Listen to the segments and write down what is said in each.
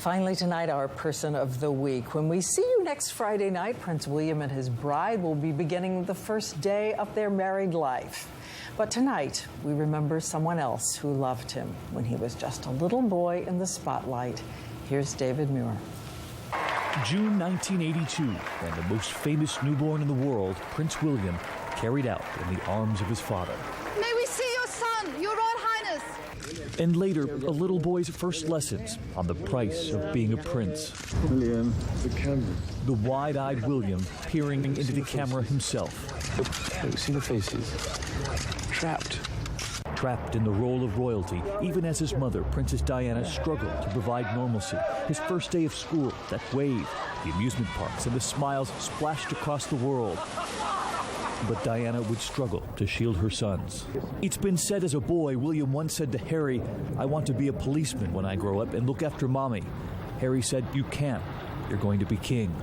Finally tonight, our Person of the Week. When we see you next Friday night, Prince William and his bride will be beginning the first day of their married life. But tonight, we remember someone else who loved him when he was just a little boy in the spotlight. Here's David Muir. June 1982, and the most famous newborn in the world, Prince William, carried out in the arms of his father. May we see your son, Your Royal Highness? And later, a little boy's first lessons on the price of being a prince. William, the camera. The wide-eyed William peering into the camera himself. Look, see the faces. Trapped. Trapped in the role of royalty, even as his mother, Princess Diana, struggled to provide normalcy. His first day of school, that wave, the amusement parks, and the smiles splashed across the world. But Diana would struggle to shield her sons. It's been said as a boy, William once said to Harry, "I want to be a policeman when I grow up and look after Mommy." Harry said, "You can't. You're going to be king."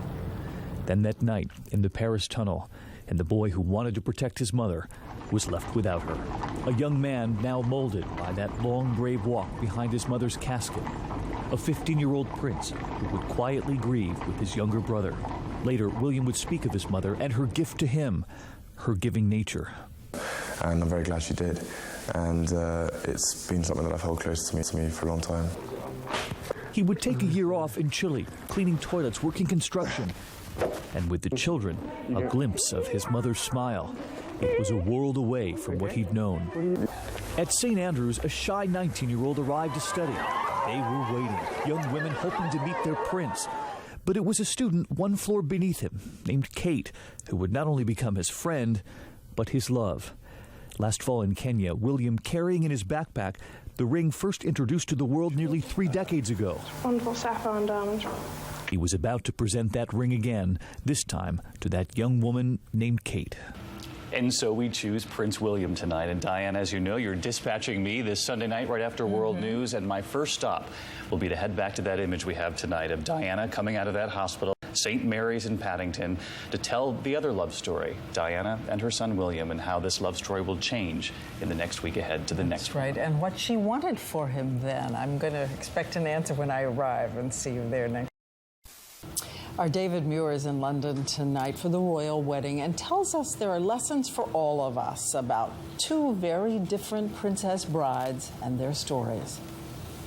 Then that night in the Paris tunnel, and the boy who wanted to protect his mother was left without her. A young man now molded by that long, brave walk behind his mother's casket. A 15-year-old prince who would quietly grieve with his younger brother. Later, William would speak of his mother and her gift to him, her giving nature. And I'm very glad she did. And it's been something that I've held close to me for a long time. He would take a year off in Chile, cleaning toilets, working construction. And with the children, a glimpse of his mother's smile. It was a world away from what he'd known. At St. Andrews, a shy 19-year-old arrived to study. They were waiting, young women hoping to meet their prince. But it was a student one floor beneath him, named Kate, who would not only become his friend, but his love. Last fall in Kenya, William carrying in his backpack the ring first introduced to the world nearly 3 decades ago. Wonderful sapphire diamonds. He was about to present that ring again, this time to that young woman named Kate. And so we choose Prince William tonight. And Diana, as you know, you're dispatching me this Sunday night right after World News. And my first stop will be to head back to that image we have tonight of Diana coming out of that hospital, St. Mary's in Paddington, to tell the other love story, Diana and her son William, and how this love story will change in the next week ahead to the next That's right, and what she wanted for him then. I'm going to expect an answer when I arrive and see you there next. Our David Muir is in London tonight for the royal wedding and tells us there are lessons for all of us about 2 very different princess brides and their stories.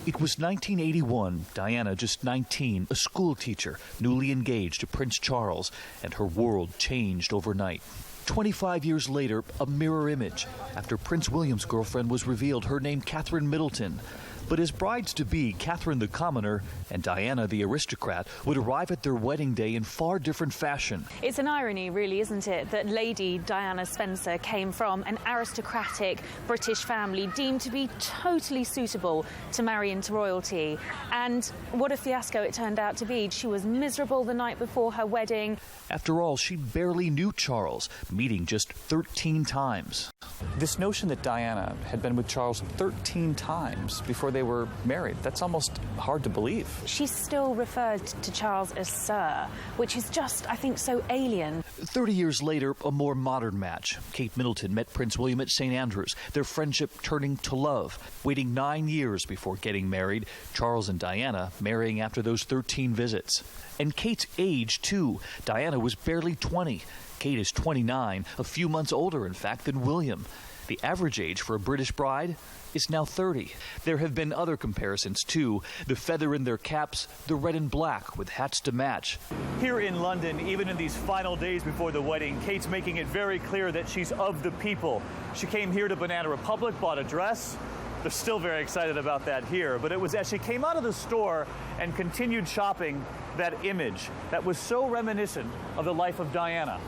It was 1981, Diana, just 19, a school teacher, newly engaged to Prince Charles, and her world changed overnight. 25 years later, a mirror image, after Prince William's girlfriend was revealed, her name Catherine Middleton. But as brides-to-be, Catherine the commoner and Diana the aristocrat would arrive at their wedding day in far different fashion. It's an irony, really, isn't it, that Lady Diana Spencer came from an aristocratic British family deemed to be totally suitable to marry into royalty. And what a fiasco it turned out to be. She was miserable the night before her wedding. After all, she barely knew Charles, meeting just 13 times. This notion that Diana had been with Charles 13 times before they were married, that's almost hard to believe. She still referred to Charles as Sir, which is just, I think, so alien. 30 years later, a more modern match. Kate Middleton met Prince William at St. Andrews, their friendship turning to love. Waiting 9 years before getting married, Charles and Diana marrying after those 13 visits. And Kate's age, too. Diana was barely 20. Kate is 29, a few months older, in fact, than William. The average age for a British bride is now 30. There have been other comparisons, too. The feather in their caps, the red and black with hats to match. Here in London, even in these final days before the wedding, Kate's making it very clear that she's of the people. She came here to Banana Republic, bought a dress. They're still very excited about that here, but it was as she came out of the store and continued shopping that image that was so reminiscent of the life of Diana.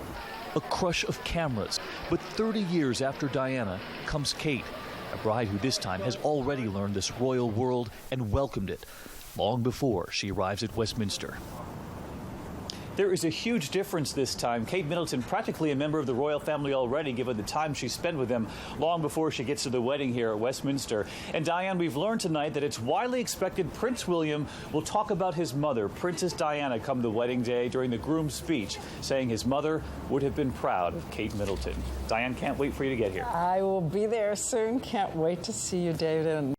A crush of cameras. But 30 years after Diana comes Kate, a bride who this time has already learned this royal world and welcomed it long before she arrives at Westminster. There is a huge difference this time. Kate Middleton, practically a member of the royal family already, given the time she spent with them long before she gets to the wedding here at Westminster. And Diane, we've learned tonight that it's widely expected Prince William will talk about his mother, Princess Diana, come the wedding day during the groom's speech, saying his mother would have been proud of Kate Middleton. Diane, can't wait for you to get here. I will be there soon. Can't wait to see you, David.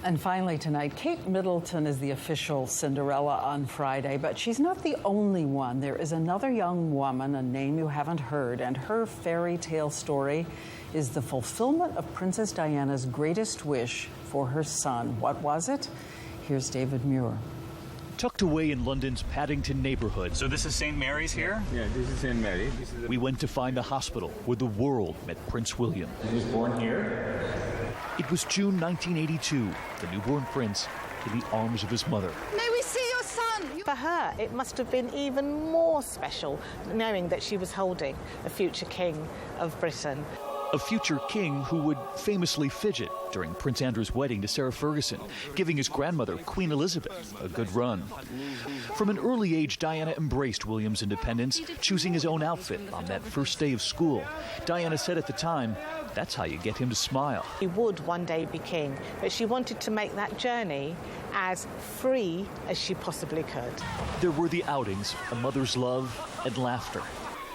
And finally tonight, Kate Middleton is the official Cinderella on Friday, but she's not the only one. There is another young woman, a name you haven't heard, and her fairy tale story is the fulfillment of Princess Diana's greatest wish for her son. What was it? Here's David Muir. Tucked away in London's Paddington neighborhood. So this is St. Mary's here? Yeah, this is St. Mary. We went to find the hospital where the world met Prince William. He was born here. It was June 1982, the newborn prince in the arms of his mother. May we see your son? For her, it must have been even more special knowing that she was holding a future king of Britain. A future king who would famously fidget during Prince Andrew's wedding to Sarah Ferguson, giving his grandmother, Queen Elizabeth, a good run. From an early age, Diana embraced William's independence, choosing his own outfit on that first day of school. Diana said at the time, that's how you get him to smile. He would one day be king, but she wanted to make that journey as free as she possibly could. There were the outings, a mother's love and laughter.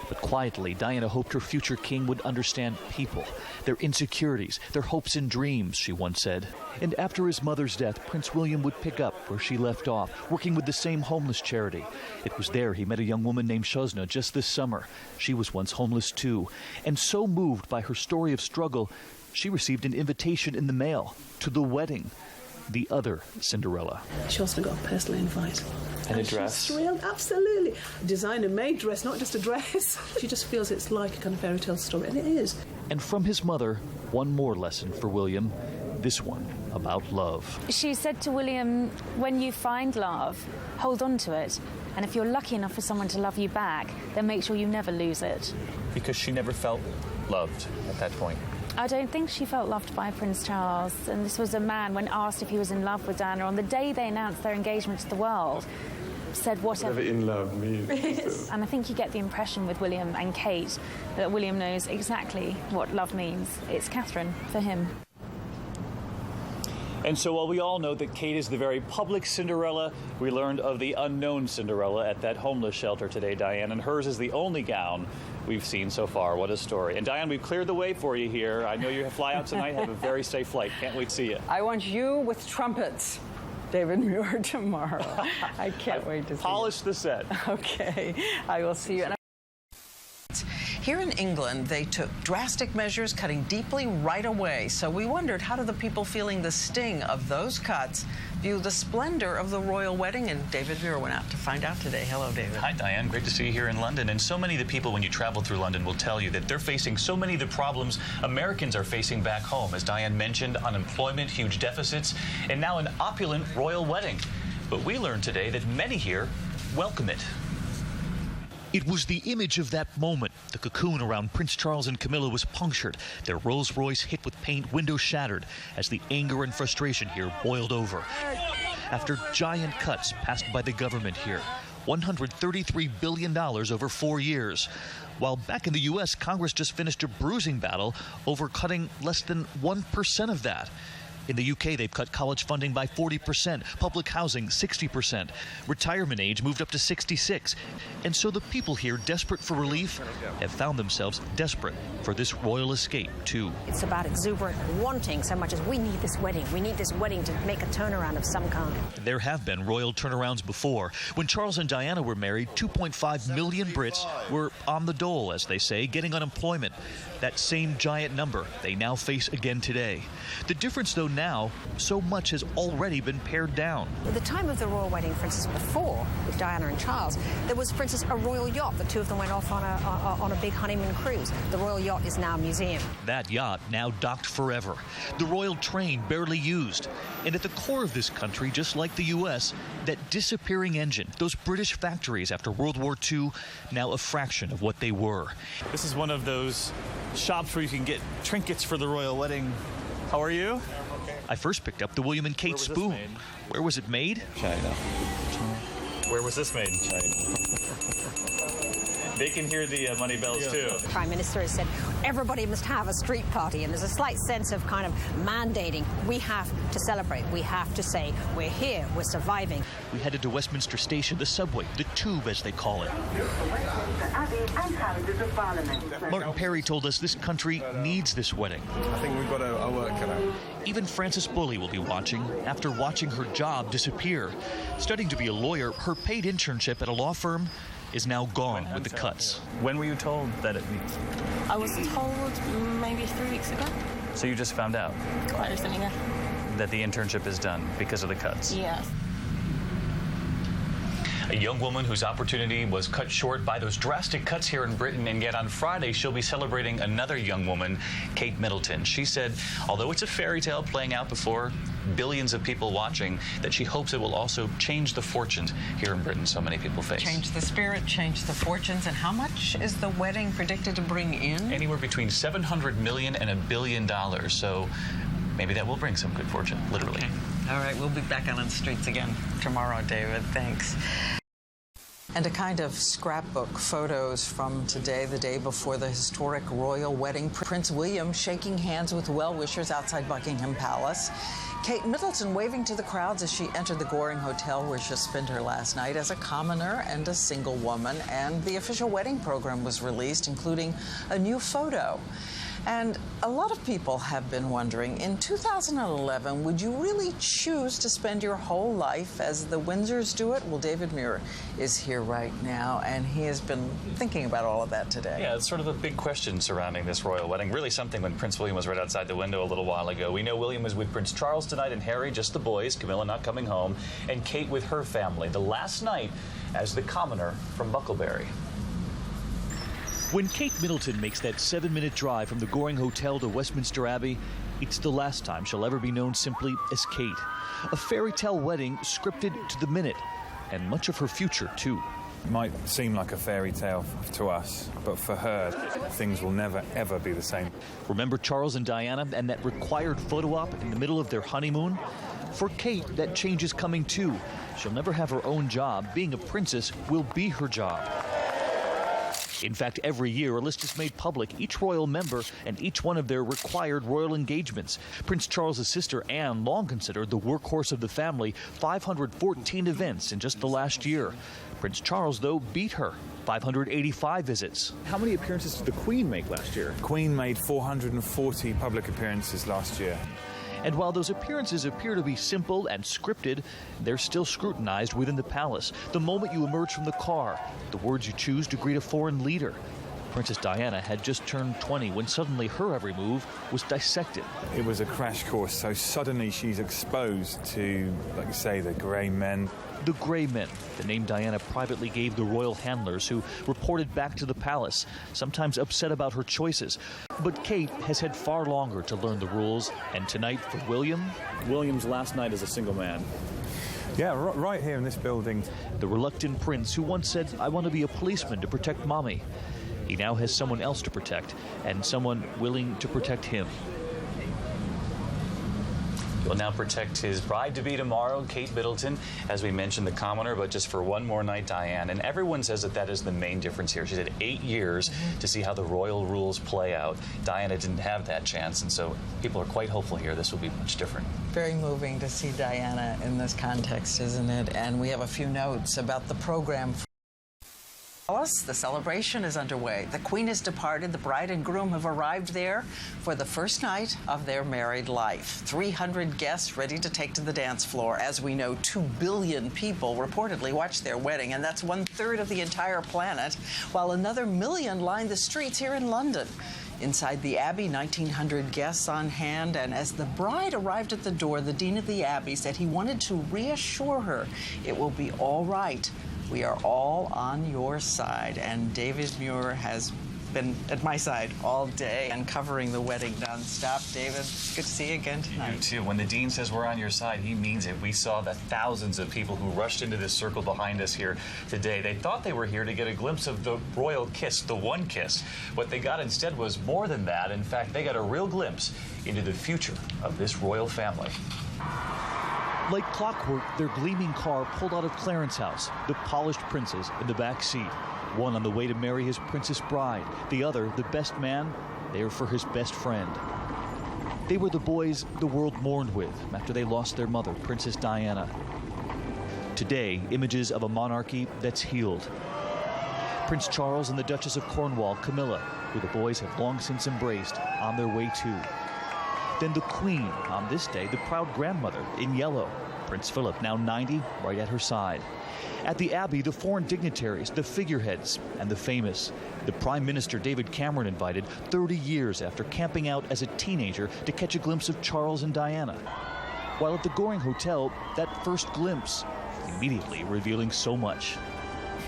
But quietly, Diana hoped her future king would understand people, their insecurities, their hopes and dreams, she once said. And after his mother's death, Prince William would pick up where she left off, working with the same homeless charity. It was there he met a young woman named Shosna just this summer. She was once homeless too. And so moved by her story of struggle, she received an invitation in the mail to the wedding. The other Cinderella. She also got a personal invite. And a dress? She's thrilled, absolutely. Designer-made dress, not just a dress. She just feels it's like a kind of fairy tale story, and it is. And from his mother, one more lesson for William, this one about love. She said to William, when you find love, hold on to it. And if you're lucky enough for someone to love you back, then make sure you never lose it. Because she never felt loved at that point. I don't think she felt loved by Prince Charles. And this was a man, when asked if he was in love with Diana, on the day they announced their engagement to the world, said whatever in love means. And I think you get the impression with William and Kate that William knows exactly what love means. It's Catherine for him. And so while we all know that Kate is the very public Cinderella, we learned of the unknown Cinderella at that homeless shelter today, Diane, and hers is the only gown we've seen so far. What a story. And Diane, we've cleared the way for you here. I know you fly out tonight. Have a very safe flight. Can't wait to see you. I want you with trumpets, David Muir, tomorrow. I can't wait to see you. Polish the set. Okay, I will see you. Here in England, they took drastic measures, cutting deeply right away. So we wondered, how do the people feeling the sting of those cuts view the splendor of the royal wedding? And David Muir went out to find out today. Hello, David. Hi, Diane. Great to see you here in London. And so many of the people, when you travel through London, will tell you that they're facing so many of the problems Americans are facing back home. As Diane mentioned, unemployment, huge deficits, and now an opulent royal wedding. But we learned today that many here welcome it. It was the image of that moment. The cocoon around Prince Charles and Camilla was punctured, their Rolls Royce hit with paint, windows shattered, as the anger and frustration here boiled over. After giant cuts passed by the government here, $133 billion over 4 years. While back in the U.S., Congress just finished a bruising battle over cutting less than 1% of that. In the UK, they've cut college funding by 40%, public housing 60%, retirement age moved up to 66. And so the people here, desperate for relief, have found themselves desperate for this royal escape, too. It's about exuberant wanting so much as we need this wedding. We need this wedding to make a turnaround of some kind. There have been royal turnarounds before. When Charles and Diana were married, 2.5 million Brits were on the dole, as they say, getting unemployment. That same giant number they now face again today. The difference, though, now, so much has already been pared down. At the time of the royal wedding, for instance, before, with Diana and Charles, there was, for instance, a royal yacht. The two of them went off on a big honeymoon cruise. The royal yacht is now a museum. That yacht now docked forever. The royal train barely used. And at the core of this country, just like the U.S., that disappearing engine, those British factories after World War II, now a fraction of what they were. This is one of those shops where you can get trinkets for the royal wedding. How are you? I first picked up the William and Kate spoon. Where was it made? China. Where was this made? China. They can hear the money bells too. The Prime Minister has said everybody must have a street party, and there's a slight sense of kind of mandating. We have to celebrate. We have to say we're here, we're surviving. We headed to Westminster Station, the subway, the tube as they call it. Martin Perry told us this country needs this wedding. I think we've got our work cut out. Even Frances Bully will be watching after watching her job disappear. Studying to be a lawyer, her paid internship at a law firm is now gone with the cuts. When were you told that it... I was told maybe 3 weeks ago. So you just found out? Quite recently, yeah. That the internship is done because of the cuts? Yes. A young woman whose opportunity was cut short by those drastic cuts here in Britain, and yet on Friday she'll be celebrating another young woman, Kate Middleton. She said, although it's a fairy tale playing out before billions of people watching, that she hopes it will also change the fortunes here in Britain so many people face. Change the spirit, change the fortunes. And how much is the wedding predicted to bring in? Anywhere between $700 million and $1 billion. So maybe that will bring some good fortune, literally. Okay. All right, we'll be back on the streets again tomorrow, David. Thanks. And a kind of scrapbook, photos from today, the day before the historic royal wedding. Prince William shaking hands with well-wishers outside Buckingham Palace. Kate Middleton waving to the crowds as she entered the Goring Hotel where she spent her last night as a commoner and a single woman. And the official wedding program was released, including a new photo. And a lot of people have been wondering, in 2011, would you really choose to spend your whole life as the Windsors do it? Well, David Muir is here right now, and he has been thinking about all of that today. Yeah, it's sort of a big question surrounding this royal wedding. Really something when Prince William was right outside the window a little while ago. We know William is with Prince Charles tonight and Harry, just the boys, Camilla not coming home, and Kate with her family. The last night as the commoner from Bucklebury. When Kate Middleton makes that 7-minute drive from the Goring Hotel to Westminster Abbey, it's the last time she'll ever be known simply as Kate. A fairy tale wedding scripted to the minute, and much of her future, too. It might seem like a fairy tale to us, but for her, things will never, ever be the same. Remember Charles and Diana and that required photo op in the middle of their honeymoon? For Kate, that change is coming, too. She'll never have her own job. Being a princess will be her job. In fact, every year a list is made public, each royal member and each one of their required royal engagements. Prince Charles's sister Anne, long considered the workhorse of the family, 514 events in just the last year. Prince Charles, though, beat her, 585 visits. How many appearances did the Queen make last year? Queen made 440 public appearances last year. And while those appearances appear to be simple and scripted, they're still scrutinized within the palace. The moment you emerge from the car, the words you choose to greet a foreign leader. Princess Diana had just turned 20 when suddenly her every move was dissected. It was a crash course, so suddenly she's exposed to, like you say, the grey men. The Grey Men, the name Diana privately gave the royal handlers who reported back to the palace, sometimes upset about her choices. But Kate has had far longer to learn the rules, and tonight for William... William's last night as a single man. Yeah, right here in this building. The reluctant prince who once said, "I want to be a policeman to protect mommy." He now has someone else to protect, and someone willing to protect him. He'll now protect his bride-to-be tomorrow, Kate Middleton. As we mentioned, the commoner, but just for one more night, Diane. And everyone says that that is the main difference here. She's had 8 years to see how the royal rules play out. Diana didn't have that chance, and so people are quite hopeful here this will be much different. Very moving to see Diana in this context, isn't it? And we have a few notes about the program. The celebration is underway. The Queen has departed. The bride and groom have arrived there for the first night of their married life. 300 guests ready to take to the dance floor. As we know, 2 billion people reportedly watched their wedding, and that's 1/3 of the entire planet, while another million lined the streets here in London. Inside the Abbey, 1,900 guests on hand, and as the bride arrived at the door, the Dean of the Abbey said he wanted to reassure her it will be all right. We are all on your side, and David Muir has been at my side all day and covering the wedding nonstop. David, good to see you again tonight. You too. When the Dean says we're on your side, he means it. We saw the thousands of people who rushed into this circle behind us here today. They thought they were here to get a glimpse of the royal kiss, the one kiss. What they got instead was more than that. In fact, they got a real glimpse into the future of this royal family. Like clockwork, their gleaming car pulled out of Clarence House, the polished princes in the back seat. One on the way to marry his princess bride, the other, the best man, there for his best friend. They were the boys the world mourned with after they lost their mother, Princess Diana. Today, images of a monarchy that's healed. Prince Charles and the Duchess of Cornwall, Camilla, who the boys have long since embraced, on their way too. Then the Queen, on this day, the proud grandmother in yellow. Prince Philip, now 90, right at her side. At the Abbey, the foreign dignitaries, the figureheads, and the famous. The Prime Minister David Cameron invited 30 years after camping out as a teenager to catch a glimpse of Charles and Diana. While at the Goring Hotel, that first glimpse, immediately revealing so much.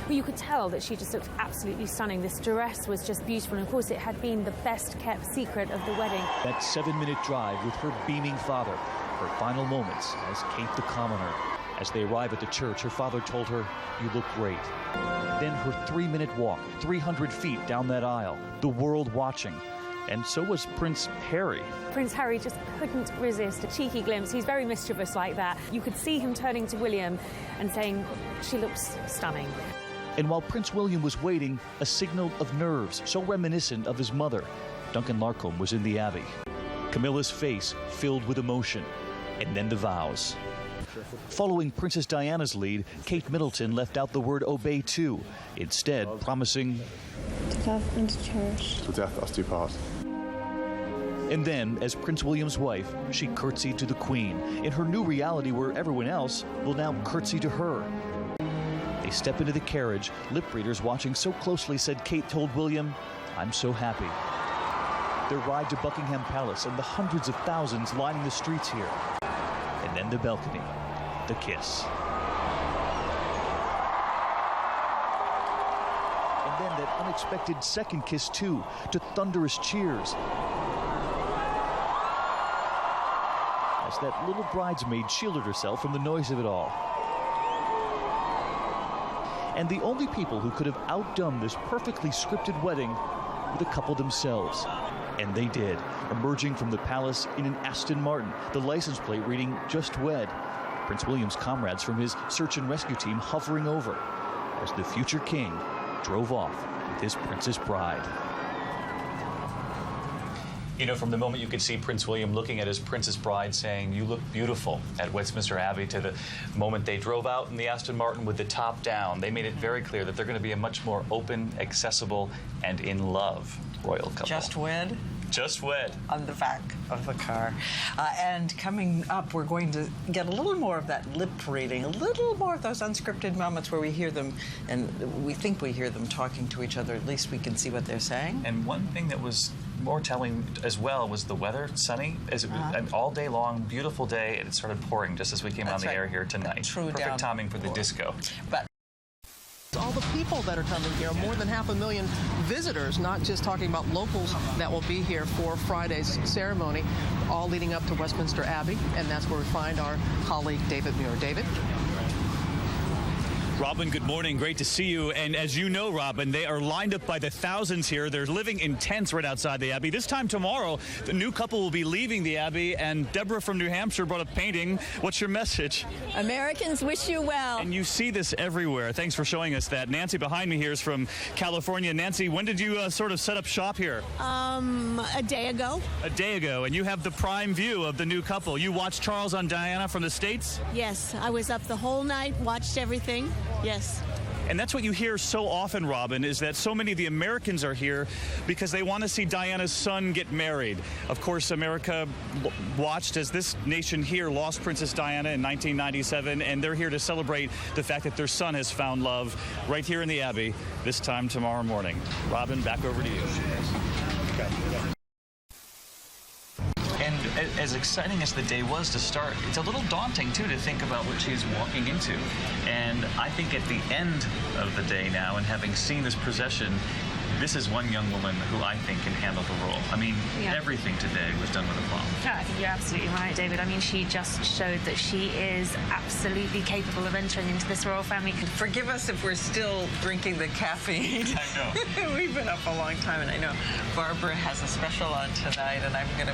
Well, you could tell that she just looked absolutely stunning. This dress was just beautiful, and of course it had been the best kept secret of the wedding. That 7-minute drive with her beaming father, her final moments as Kate the commoner. As they arrive at the church, her father told her, "You look great." Then her 3-minute walk, 300 feet down that aisle, the world watching. And so was Prince Harry. Prince Harry just couldn't resist a cheeky glimpse. He's very mischievous like that. You could see him turning to William and saying, "She looks stunning." And while Prince William was waiting, a signal of nerves so reminiscent of his mother. Duncan Larcombe was in the Abbey. Camilla's face filled with emotion. And then the vows. Following Princess Diana's lead, Kate Middleton left out the word obey too, instead promising to love and to cherish. Till death us do part. And then, as Prince William's wife, she curtsied to the Queen, in her new reality where everyone else will now curtsy to her. They step into the carriage. Lip readers watching so closely said Kate told William, "I'm so happy." Their ride to Buckingham Palace and the hundreds of thousands lining the streets here. And then the balcony, the kiss. And then that unexpected second kiss too, to thunderous cheers. As that little bridesmaid shielded herself from the noise of it all. And the only people who could have outdone this perfectly scripted wedding were the couple themselves. And they did, emerging from the palace in an Aston Martin, the license plate reading "Just Wed." Prince William's comrades from his search and rescue team hovering over as the future king drove off with his princess bride. You know, from the moment you could see Prince William looking at his princess bride saying, "You look beautiful," at Westminster Abbey, to the moment they drove out in the Aston Martin with the top down, they made it very clear that they're going to be a much more open, accessible, and in love royal couple. Just wed? Just wed. On the back of the car. And coming up, we're going to get a little more of that lip reading, a little more of those unscripted moments where we hear them, and we think we hear them talking to each other. At least we can see what they're saying. And one thing that was more telling as well was the weather, sunny, as it was an all day long, beautiful day, and it started pouring just as we came on the air here tonight. Perfect timing for the disco. But all the people that are coming here, more than 500,000 visitors, not just talking about locals that will be here for Friday's ceremony, all leading up to Westminster Abbey, and that's where we find our colleague David Muir. David? Robin, good morning. Great to see you. And as you know, Robin, they are lined up by the thousands here. They're living in tents right outside the Abbey. This time tomorrow, the new couple will be leaving the Abbey, and Deborah from New Hampshire brought a painting. What's your message? Americans wish you well. And you see this everywhere. Thanks for showing us that. Nancy behind me here is from California. Nancy, when did you sort of set up shop here? A day ago. A day ago, and you have the prime view of the new couple. You watched Charles and Diana from the States? Yes, I was up the whole night, watched everything. Yes. And that's what you hear so often, Robin, is that so many of the Americans are here because they want to see Diana's son get married. Of course, America watched as this nation here lost Princess Diana in 1997, and they're here to celebrate the fact that their son has found love right here in the Abbey this time tomorrow morning. Robin, back over to you. And as exciting as the day was to start, it's a little daunting, too, to think about what she's walking into. And I think at the end of the day now, and having seen this procession, this is one young woman who I think can handle the role. I mean, everything today was done with aplomb. No, I think you're absolutely right, David. I mean, she just showed that she is absolutely capable of entering into this royal family. Forgive us if we're still drinking the caffeine. I know. We've been up a long time, and I know Barbara has a special on tonight, and I'm going to